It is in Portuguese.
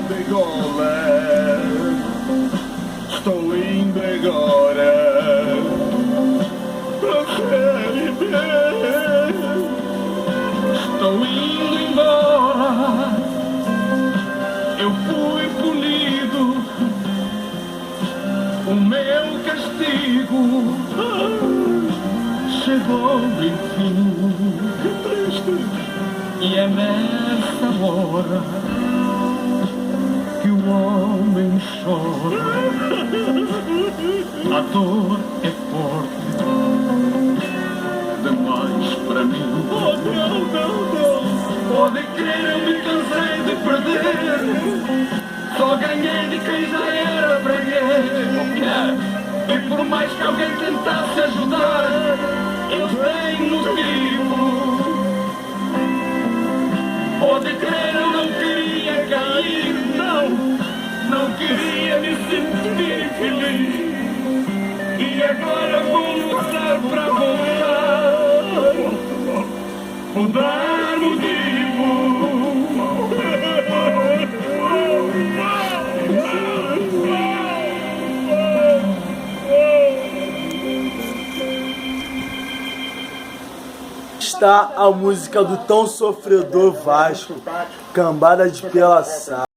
degolé. Estou indo agora pra Série B. Estou indo embora. Eu fui punido. O meu castigo chegou enfim. E é nessa hora que o homem chora. A dor é forte demais para mim. Oh, não. Pode crer, eu me cansei de perder. Só ganhei de quem já era freguês. E por mais que alguém tentasse ajudar, eu tenho motivo. Pode crer, eu não queria cair, não queria me sentir feliz. E agora vou lutar pra voltar, mudar motivo. Está a música do tão sofredor Vasco, Cambada de Pela Sá.